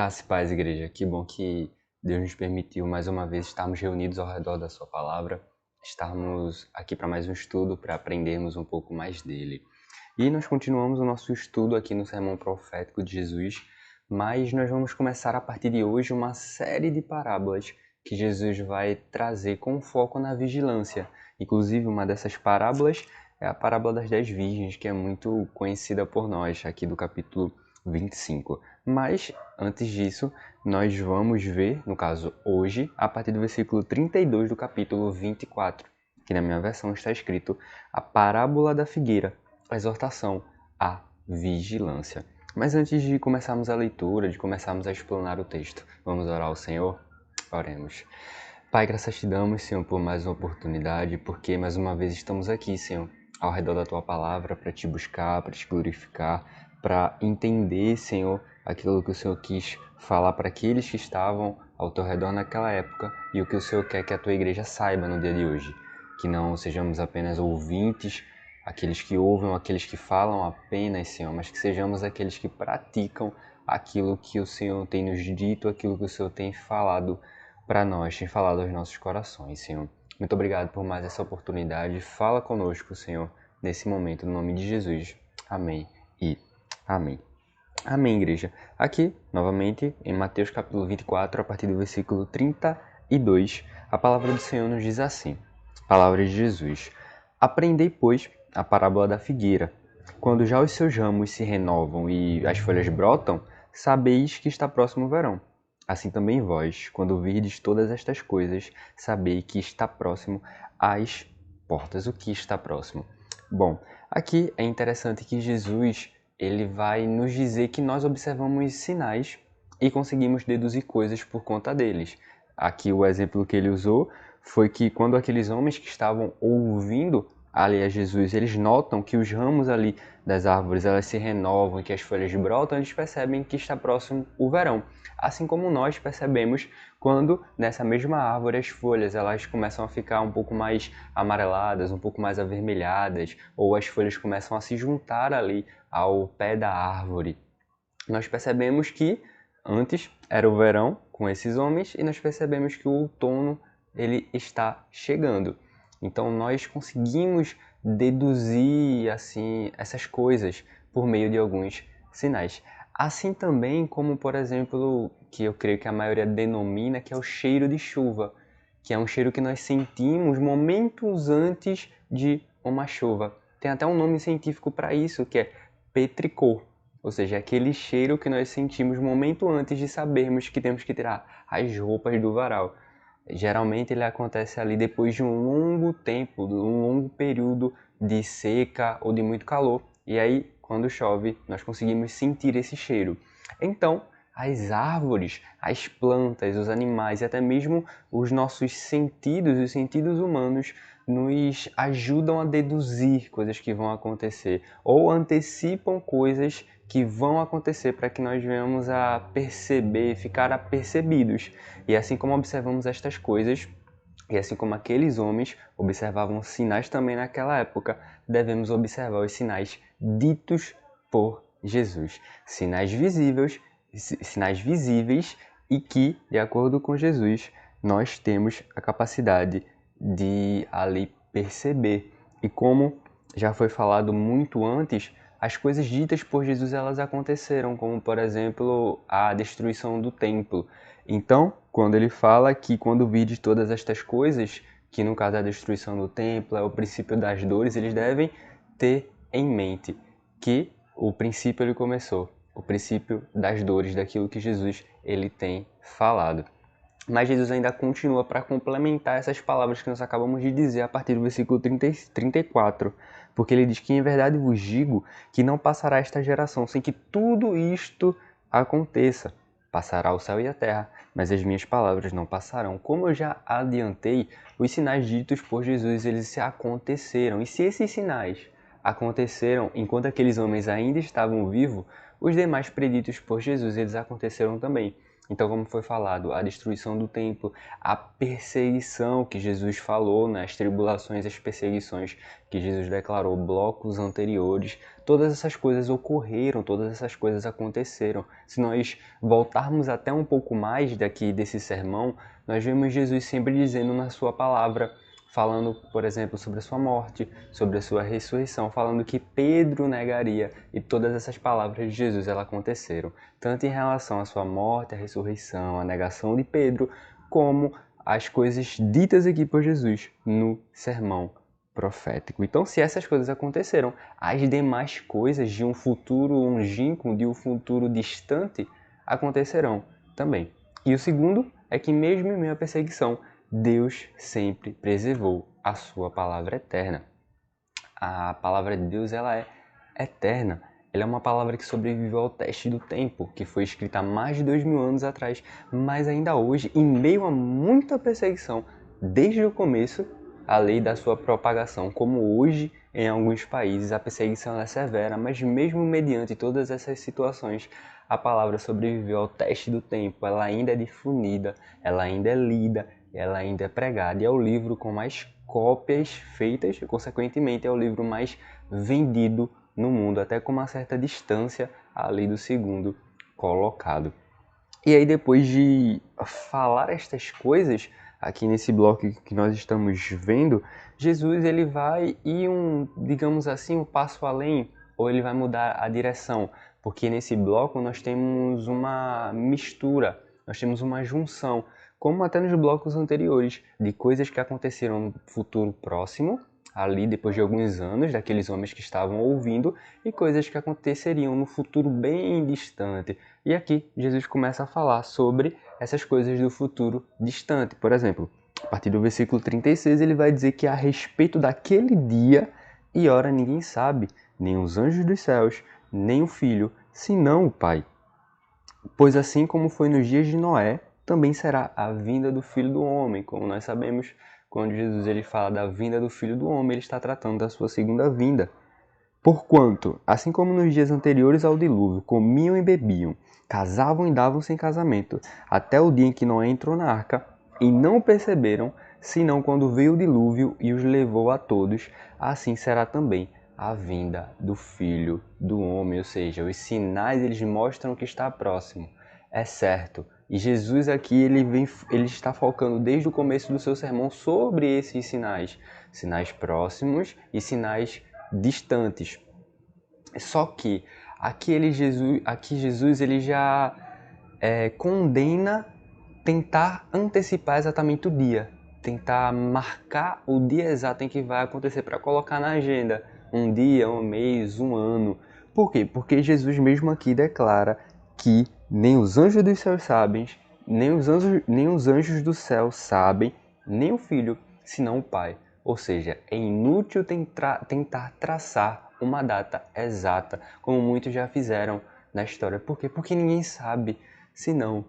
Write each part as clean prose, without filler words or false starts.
Graça e paz, igreja. Que bom que Deus nos permitiu mais uma vez estarmos reunidos ao redor da sua palavra, estarmos aqui para mais um estudo, para aprendermos um pouco mais dele. E nós continuamos o nosso estudo aqui no Sermão Profético de Jesus, mas nós vamos começar a partir de hoje uma série de parábolas que Jesus vai trazer com foco na vigilância. Inclusive, uma dessas parábolas é a parábola das 10 virgens, que é muito conhecida por nós, aqui do capítulo 25. Mas, antes disso, nós vamos ver, no caso hoje, a partir do versículo 32 do capítulo 24, que na minha versão está escrito a parábola da figueira, a exortação à vigilância. Mas antes de começarmos a leitura, de começarmos a explanar o texto, vamos orar ao Senhor? Oremos. Pai, graças te damos, Senhor, por mais uma oportunidade, porque mais uma vez estamos aqui, Senhor, ao redor da Tua palavra, para te buscar, para te glorificar, para entender, Senhor, aquilo que o Senhor quis falar para aqueles que estavam ao Teu redor naquela época e o que o Senhor quer que a Tua igreja saiba no dia de hoje. Que não sejamos apenas ouvintes, aqueles que ouvem, aqueles que falam apenas, Senhor, mas que sejamos aqueles que praticam aquilo que o Senhor tem nos dito, aquilo que o Senhor tem falado para nós, tem falado aos nossos corações, Senhor. Muito obrigado por mais essa oportunidade. Fala conosco, Senhor, nesse momento, no nome de Jesus. Amém e amém. Amém, igreja. Aqui, novamente, em Mateus capítulo 24, a partir do versículo 32, a palavra do Senhor nos diz assim. Palavra de Jesus. Aprendei, pois, a parábola da figueira. Quando já os seus ramos se renovam e as folhas brotam, sabeis que está próximo o verão. Assim também vós, quando virdes todas estas coisas, sabei que está próximo às portas. O que está próximo? Bom, aqui é interessante que Jesus ele vai nos dizer que nós observamos sinais e conseguimos deduzir coisas por conta deles. Aqui o exemplo que ele usou foi que quando aqueles homens que estavam ouvindo ali a Jesus, eles notam que os ramos ali das árvores elas se renovam, que as folhas brotam, eles percebem que está próximo o verão. Assim como nós percebemos quando nessa mesma árvore as folhas elas começam a ficar um pouco mais amareladas, um pouco mais avermelhadas, ou as folhas começam a se juntar ali ao pé da árvore. Nós percebemos que antes era o verão com esses homens e nós percebemos que o outono ele está chegando. Então nós conseguimos deduzir assim essas coisas por meio de alguns sinais. Assim também como, por exemplo, que eu creio que a maioria denomina, que é o cheiro de chuva, que é um cheiro que nós sentimos momentos antes de uma chuva. Tem até um nome científico para isso, que é petricor, ou seja, aquele cheiro que nós sentimos momento antes de sabermos que temos que tirar as roupas do varal. Geralmente ele acontece ali depois de um longo tempo, de um longo período de seca ou de muito calor. E aí, quando chove, nós conseguimos sentir esse cheiro. Então, as árvores, as plantas, os animais e até mesmo os nossos sentidos, os sentidos humanos, nos ajudam a deduzir coisas que vão acontecer ou antecipam coisas que vão acontecer para que nós venhamos a perceber, ficar apercebidos. E assim como observamos estas coisas, e assim como aqueles homens observavam sinais também naquela época, devemos observar os sinais ditos por Jesus. Sinais visíveis e que, de acordo com Jesus, nós temos a capacidade de ali perceber. E como já foi falado muito antes, as coisas ditas por Jesus elas aconteceram, como por exemplo a destruição do templo. Então, quando ele fala que quando vide todas estas coisas, que no caso é a destruição do templo, é o princípio das dores, eles devem ter em mente que o princípio ele começou, o princípio das dores, daquilo que Jesus ele tem falado. Mas Jesus ainda continua para complementar essas palavras que nós acabamos de dizer a partir do versículo 34. Porque ele diz que em verdade vos digo que não passará esta geração sem que tudo isto aconteça. Passará o céu e a terra, mas as minhas palavras não passarão. Como eu já adiantei, os sinais ditos por Jesus, eles se aconteceram. E se esses sinais aconteceram enquanto aqueles homens ainda estavam vivos, os demais preditos por Jesus, eles aconteceram também. Então, como foi falado, a destruição do templo, a perseguição que Jesus falou, né, as tribulações, as perseguições que Jesus declarou blocos anteriores, todas essas coisas ocorreram, todas essas coisas aconteceram. Se nós voltarmos até um pouco mais daqui desse sermão, nós vemos Jesus sempre dizendo na sua palavra, falando, por exemplo, sobre a sua morte, sobre a sua ressurreição, falando que Pedro negaria, e todas essas palavras de Jesus elas aconteceram, tanto em relação à sua morte, à ressurreição, à negação de Pedro, como as coisas ditas aqui por Jesus no sermão profético. Então, se essas coisas aconteceram, as demais coisas de um futuro longínquo, de um futuro distante, acontecerão também. E o segundo é que mesmo em meio à perseguição, Deus sempre preservou a sua palavra eterna. A palavra de Deus ela é eterna. Ela é uma palavra que sobreviveu ao teste do tempo, que foi escrita há mais de 2000 anos atrás, mas ainda hoje, em meio a muita perseguição, desde o começo, a lei da sua propagação, como hoje em alguns países a perseguição é severa, mas mesmo mediante todas essas situações, a palavra sobreviveu ao teste do tempo, ela ainda é difundida, ela ainda é lida, ela ainda é pregada, e é o livro com mais cópias feitas, e consequentemente é o livro mais vendido no mundo, até com uma certa distância ali do segundo colocado. E aí, depois de falar estas coisas, aqui nesse bloco que nós estamos vendo, Jesus ele vai ir digamos assim, um passo além, ou ele vai mudar a direção, porque nesse bloco nós temos uma mistura, nós temos uma junção, como até nos blocos anteriores, de coisas que aconteceram no futuro próximo, ali depois de alguns anos, daqueles homens que estavam ouvindo, e coisas que aconteceriam no futuro bem distante. E aqui Jesus começa a falar sobre essas coisas do futuro distante. Por exemplo, a partir do versículo 36, ele vai dizer que a respeito daquele dia e hora ninguém sabe, nem os anjos dos céus, nem o Filho, senão o Pai. Pois assim como foi nos dias de Noé, também será a vinda do Filho do Homem. Como nós sabemos, quando Jesus ele fala da vinda do Filho do Homem, ele está tratando da sua segunda vinda. Porquanto, assim como nos dias anteriores ao dilúvio, comiam e bebiam, casavam e davam-se em casamento, até o dia em que Noé entrou na arca, e não o perceberam, senão quando veio o dilúvio e os levou a todos, assim será também a vinda do Filho do Homem. Ou seja, os sinais eles mostram que está próximo. É certo. E Jesus aqui ele está focando desde o começo do seu sermão sobre esses sinais. Sinais próximos e sinais distantes. Só que aqui Jesus ele já condena tentar antecipar exatamente o dia, tentar marcar o dia exato em que vai acontecer para colocar na agenda um dia, um mês, um ano. Por quê? Porque Jesus mesmo aqui declara que nem os anjos dos céus sabem, nem os anjos do céu sabem, nem o Filho, senão o Pai. Ou seja, é inútil tentar traçar uma data exata, como muitos já fizeram na história. Por quê? Porque ninguém sabe, senão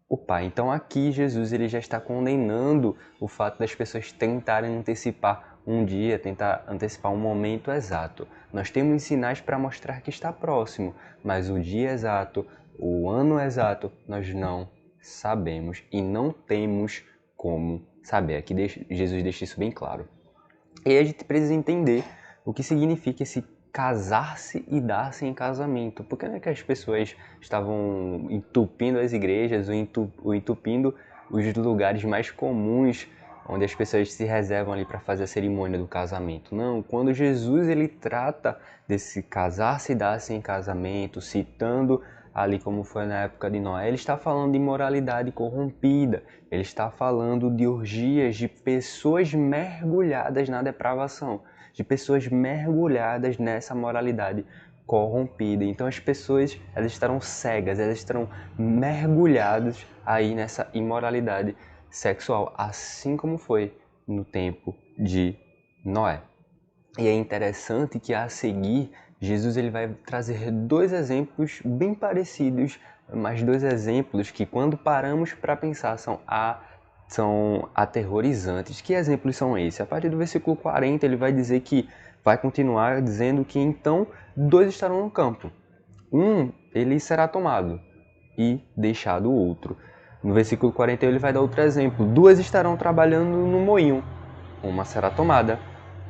o Pai. Então aqui Jesus ele já está condenando o fato das pessoas tentarem antecipar um dia, tentar antecipar um momento exato. Nós temos sinais para mostrar que está próximo, mas o dia exato, o ano exato, nós não sabemos e não temos como saber. Aqui Jesus deixa isso bem claro. E aí a gente precisa entender o que significa esse casar-se e dar-se em casamento. Por que não é que as pessoas estavam entupindo as igrejas ou entupindo os lugares mais comuns onde as pessoas se reservam ali para fazer a cerimônia do casamento? Não, quando Jesus ele trata desse casar-se e dar-se em casamento, citando ali como foi na época de Noé, ele está falando de moralidade corrompida, ele está falando de orgias, de pessoas mergulhadas na depravação, de pessoas mergulhadas nessa moralidade corrompida. Então as pessoas elas estarão cegas, elas estarão mergulhadas aí nessa imoralidade sexual, assim como foi no tempo de Noé. E é interessante que a seguir Jesus ele vai trazer dois exemplos bem parecidos, mas dois exemplos que quando paramos para pensar são aterrorizantes. Que exemplos são esses? A partir do versículo 40 ele vai dizer que vai continuar dizendo que então dois estarão no campo. Um ele será tomado e deixado o outro. No versículo 41 ele vai dar outro exemplo. 2 estarão trabalhando no moinho, uma será tomada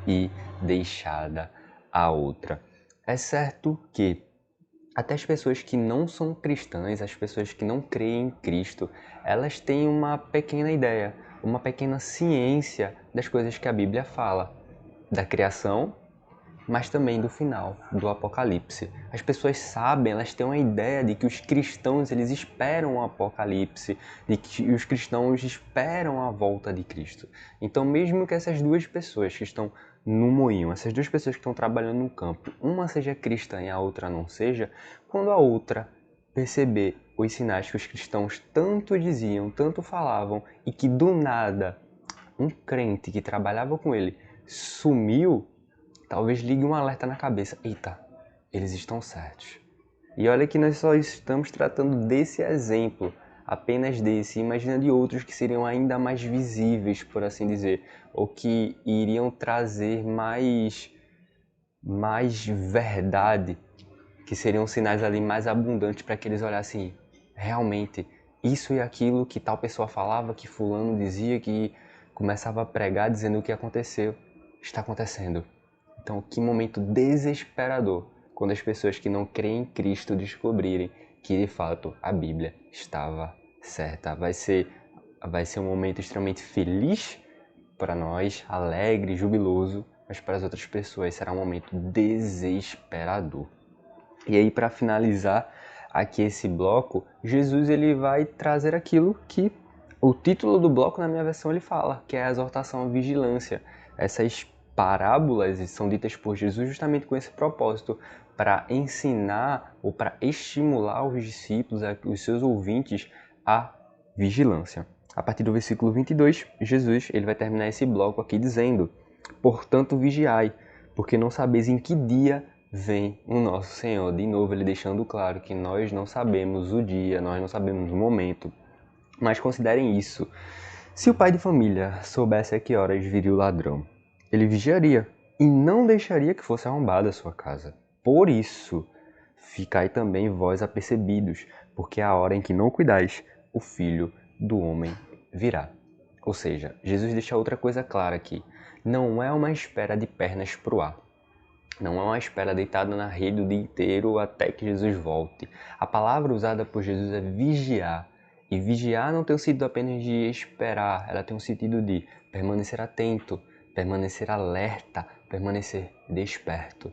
e deixada a outra. É certo que até as pessoas que não são cristãs, as pessoas que não creem em Cristo, elas têm uma pequena ideia, uma pequena ciência das coisas que a Bíblia fala, da criação, mas também do final, do Apocalipse. As pessoas sabem, elas têm uma ideia de que os cristãos eles esperam o Apocalipse, de que os cristãos esperam a volta de Cristo. Então, mesmo que essas duas pessoas que estão no moinho, essas duas pessoas que estão trabalhando no campo, uma seja cristã e a outra não seja, quando a outra perceber os sinais que os cristãos tanto diziam, tanto falavam, e que do nada um crente que trabalhava com ele sumiu, talvez ligue um alerta na cabeça. Eita, eles estão certos. E olha que nós só estamos tratando desse exemplo, apenas desse. Imagina de outros que seriam ainda mais visíveis, por assim dizer, ou que iriam trazer mais verdade, que seriam sinais ali mais abundantes para que eles olhassem realmente isso e aquilo que tal pessoa falava, que fulano dizia, que começava a pregar dizendo o que aconteceu, está acontecendo. Então, que momento desesperador quando as pessoas que não creem em Cristo descobrirem que, de fato, a Bíblia estava certa. Vai ser um momento extremamente feliz para nós, alegre, jubiloso, mas para as outras pessoas será um momento desesperador. E aí, para finalizar aqui esse bloco, Jesus ele vai trazer aquilo que o título do bloco na minha versão ele fala, que é a exortação à vigilância. Essas parábolas são ditas por Jesus justamente com esse propósito, para ensinar ou para estimular os discípulos, os seus ouvintes, a vigilância. A partir do versículo 22, Jesus ele vai terminar esse bloco aqui dizendo: portanto, vigiai, porque não sabeis em que dia vem o nosso Senhor. De novo, ele deixando claro que nós não sabemos o dia, nós não sabemos o momento. Mas considerem isso. Se o pai de família soubesse a que horas viria o ladrão, ele vigiaria e não deixaria que fosse arrombada a sua casa. Por isso, ficai também vós apercebidos, porque a hora em que não cuidais, o Filho do Homem virá. Ou seja, Jesus deixa outra coisa clara aqui. Não é uma espera de pernas pro ar. Não é uma espera deitada na rede o dia inteiro até que Jesus volte. A palavra usada por Jesus é vigiar. E vigiar não tem o sentido apenas de esperar, ela tem o sentido de permanecer atento, permanecer alerta, permanecer desperto.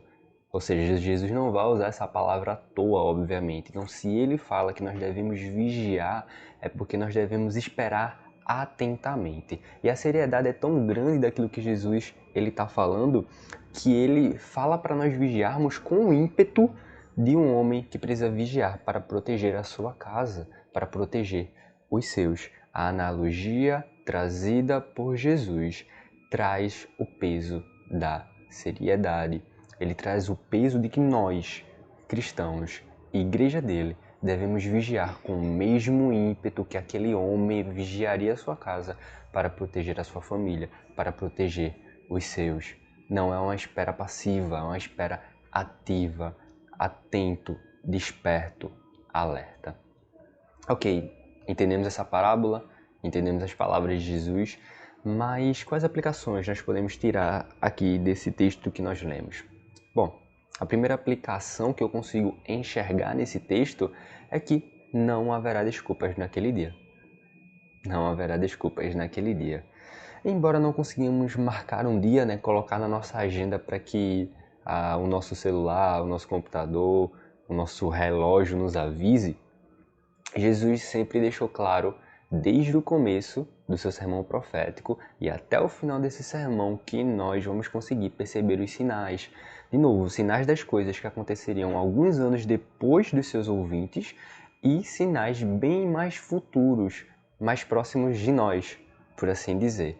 Ou seja, Jesus não vai usar essa palavra à toa, obviamente. Então, se ele fala que nós devemos vigiar, é porque nós devemos esperar atentamente. E a seriedade é tão grande daquilo que Jesus ele está falando, que ele fala para nós vigiarmos com o ímpeto de um homem que precisa vigiar para proteger a sua casa, para proteger os seus. A analogia trazida por Jesus traz o peso da seriedade. Ele traz o peso de que nós, cristãos, igreja dele, devemos vigiar com o mesmo ímpeto que aquele homem vigiaria a sua casa para proteger a sua família, para proteger os seus. Não é uma espera passiva, é uma espera ativa, atento, desperto, alerta. Ok, entendemos essa parábola, entendemos as palavras de Jesus, mas quais aplicações nós podemos tirar aqui desse texto que nós lemos? Bom, a primeira aplicação que eu consigo enxergar nesse texto é que não haverá desculpas naquele dia. Não haverá desculpas naquele dia. Embora não conseguimos marcar um dia, né, colocar na nossa agenda para que o nosso celular, o nosso computador, o nosso relógio nos avise, Jesus sempre deixou claro, desde o começo do seu sermão profético e até o final desse sermão, que nós vamos conseguir perceber os sinais. De novo, sinais das coisas que aconteceriam alguns anos depois dos seus ouvintes e sinais bem mais futuros, mais próximos de nós, por assim dizer.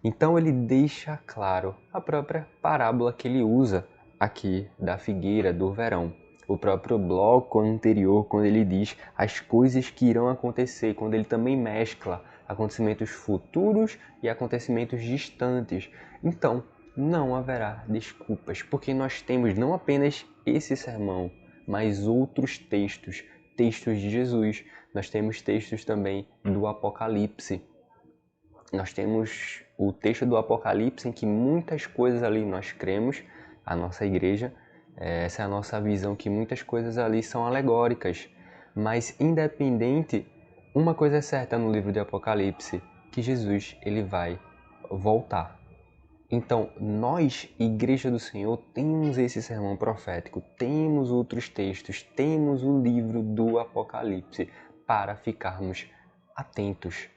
Então ele deixa claro a própria parábola que ele usa aqui da figueira do verão. O próprio bloco anterior, quando ele diz as coisas que irão acontecer, quando ele também mescla acontecimentos futuros e acontecimentos distantes. Então, não haverá desculpas, porque nós temos não apenas esse sermão, mas outros textos textos de Jesus, nós temos textos também do Apocalipse. Nós temos o texto do Apocalipse em que muitas coisas ali nós cremos, a nossa igreja, essa é a nossa visão, que muitas coisas ali são alegóricas. Mas independente, uma coisa é certa no livro de Apocalipse, que Jesus ele vai voltar. Então, nós, Igreja do Senhor, temos esse sermão profético, temos outros textos, temos o livro do Apocalipse para ficarmos atentos.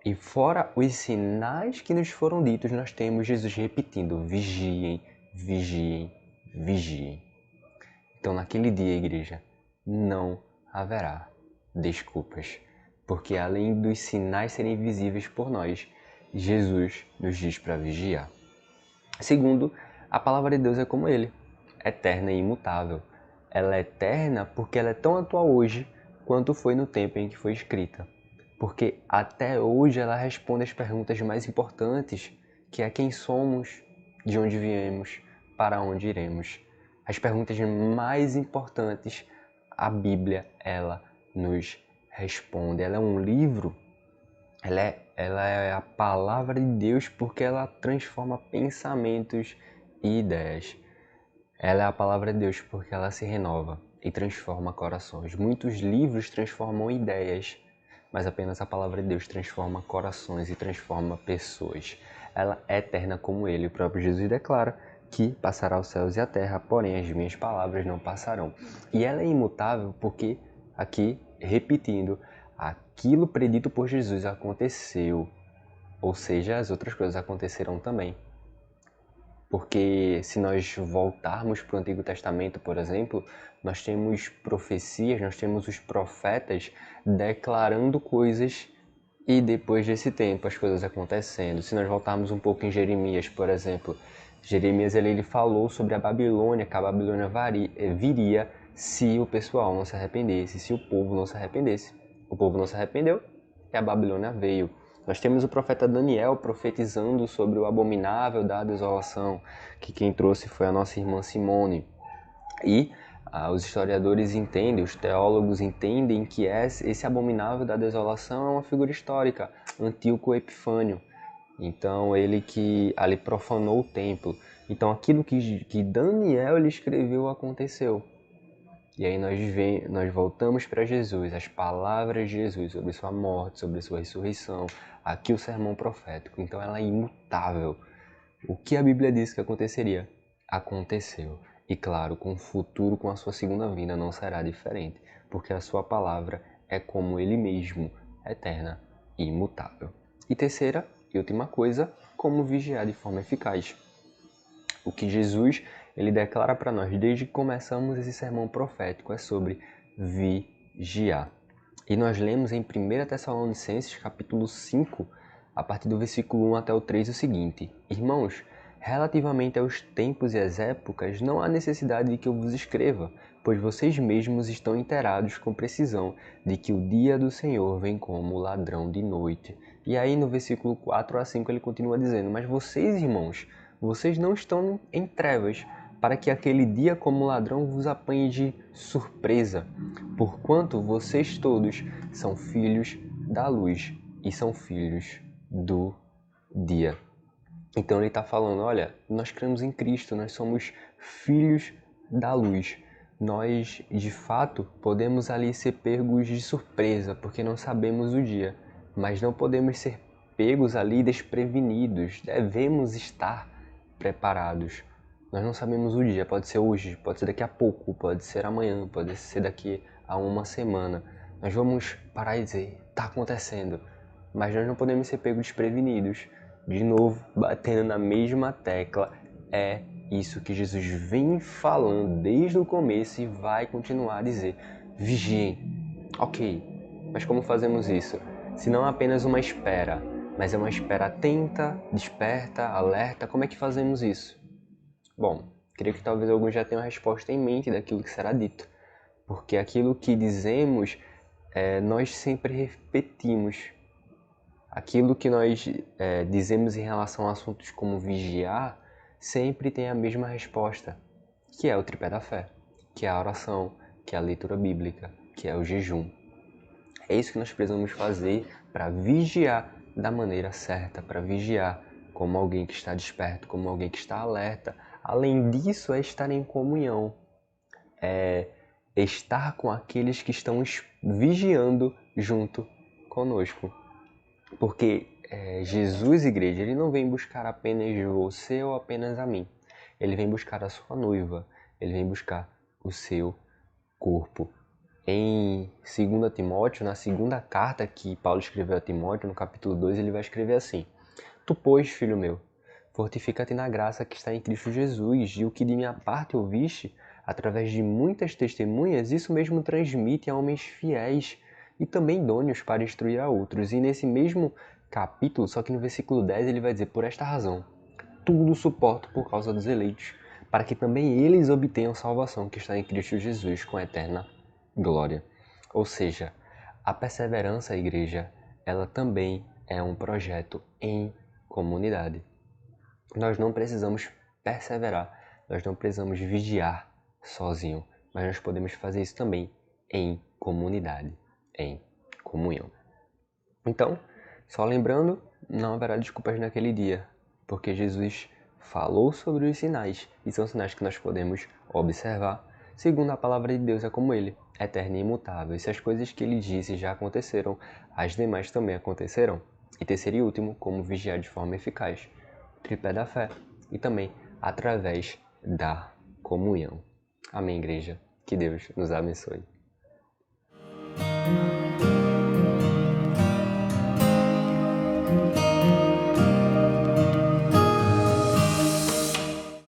E fora os sinais que nos foram ditos, nós temos Jesus repetindo: vigiem, vigiem, vigiem. Então, naquele dia, igreja, não haverá desculpas, porque além dos sinais serem visíveis por nós, Jesus nos diz para vigiar. Segundo, a palavra de Deus é como Ele, eterna e imutável. Ela é eterna porque ela é tão atual hoje quanto foi no tempo em que foi escrita. Porque até hoje ela responde as perguntas mais importantes, que é quem somos, de onde viemos, para onde iremos. As perguntas mais importantes, a Bíblia, ela nos responde. Ela é um livro, ela é a palavra de Deus porque ela transforma pensamentos e ideias. Ela é a palavra de Deus porque ela se renova e transforma corações. Muitos livros transformam ideias, mas apenas a palavra de Deus transforma corações e transforma pessoas. Ela é eterna como Ele. O próprio Jesus declara que passará os céus e a terra, porém as minhas palavras não passarão. E ela é imutável porque, aqui, repetindo, aquilo predito por Jesus aconteceu. Ou seja, as outras coisas aconteceram também. Porque se nós voltarmos para o Antigo Testamento, por exemplo, nós temos profecias, nós temos os profetas declarando coisas e depois desse tempo as coisas acontecendo. Se nós voltarmos um pouco em Jeremias, por exemplo, Jeremias ele falou sobre a Babilônia, que a Babilônia viria se o pessoal não se arrependesse, se o povo não se arrependesse. O povo não se arrependeu e a Babilônia veio. Nós temos o profeta Daniel profetizando sobre o abominável da desolação, que quem trouxe foi a nossa irmã Simone. E os historiadores entendem, os teólogos entendem que esse abominável da desolação é uma figura histórica, Antíoco Epifânio. Então, ele que ali profanou o templo. Então, aquilo que Daniel ele escreveu aconteceu. E aí nós voltamos para Jesus, as palavras de Jesus sobre sua morte, sobre sua ressurreição, aqui o sermão profético. Então ela é imutável. O que a Bíblia diz que aconteceria, aconteceu. E claro, com o futuro, com a sua segunda vinda, não será diferente, porque a sua palavra é como Ele mesmo, eterna e imutável. E terceira e última coisa, como vigiar de forma eficaz. O que Jesus ele declara para nós desde que começamos esse sermão profético é sobre vigiar. E nós lemos em 1 Tessalonicenses capítulo 5, a partir do versículo 1 até o 3, o seguinte: Irmãos, relativamente aos tempos e às épocas, não há necessidade de que eu vos escreva, pois vocês mesmos estão inteirados com precisão de que o dia do Senhor vem como ladrão de noite. E aí no versículo 4 a 5 ele continua dizendo: Mas vocês, irmãos, vocês não estão em trevas, para que aquele dia como ladrão vos apanhe de surpresa, porquanto vocês todos são filhos da luz e são filhos do dia. Então ele está falando, olha, nós cremos em Cristo, nós somos filhos da luz. Nós, de fato, podemos ali ser pegos de surpresa, porque não sabemos o dia, mas não podemos ser pegos ali desprevenidos, devemos estar preparados. Nós não sabemos o dia, pode ser hoje, pode ser daqui a pouco, pode ser amanhã, pode ser daqui a uma semana. Nós vamos parar e dizer, está acontecendo, mas nós não podemos ser pegos desprevenidos. De novo, batendo na mesma tecla, é isso que Jesus vem falando desde o começo e vai continuar a dizer. Vigiem. Ok, mas como fazemos isso? Se não apenas uma espera, mas é uma espera atenta, desperta, alerta, como é que fazemos isso? Bom, creio que talvez alguns já tenham a resposta em mente daquilo que será dito, porque aquilo que dizemos, nós sempre repetimos. Aquilo que nós dizemos em relação a assuntos como vigiar, sempre tem a mesma resposta, que é o tripé da fé, que é a oração, que é a leitura bíblica, que é o jejum. É isso que nós precisamos fazer para vigiar da maneira certa, para vigiar como alguém que está desperto, como alguém que está alerta. Além disso, é estar em comunhão, é estar com aqueles que estão vigiando junto conosco. Porque Jesus, igreja, ele não vem buscar apenas você ou apenas a mim. Ele vem buscar a sua noiva, ele vem buscar o seu corpo. Em 2 Timóteo, na segunda carta que Paulo escreveu a Timóteo, no capítulo 2, ele vai escrever assim: Tu, pois, filho meu, fortifica-te na graça que está em Cristo Jesus, e o que de minha parte ouviste, através de muitas testemunhas, isso mesmo transmite a homens fiéis e também idôneos para instruir a outros. E nesse mesmo capítulo, só que no versículo 10, ele vai dizer: Por esta razão, tudo suporto por causa dos eleitos, para que também eles obtenham salvação que está em Cristo Jesus com a eterna glória. Ou seja, a perseverança, igreja, ela também é um projeto em comunidade. Nós não precisamos perseverar, nós não precisamos vigiar sozinho, mas nós podemos fazer isso também em comunidade, em comunhão. Então, só lembrando, não haverá desculpas naquele dia, porque Jesus falou sobre os sinais, e são sinais que nós podemos observar. Segundo a palavra de Deus, é como ele, eterno e imutável. E se as coisas que ele disse já aconteceram, as demais também acontecerão. E terceiro e último, como vigiar de forma eficaz. O tripé da fé e também através da comunhão. Amém, igreja. Que Deus nos abençoe.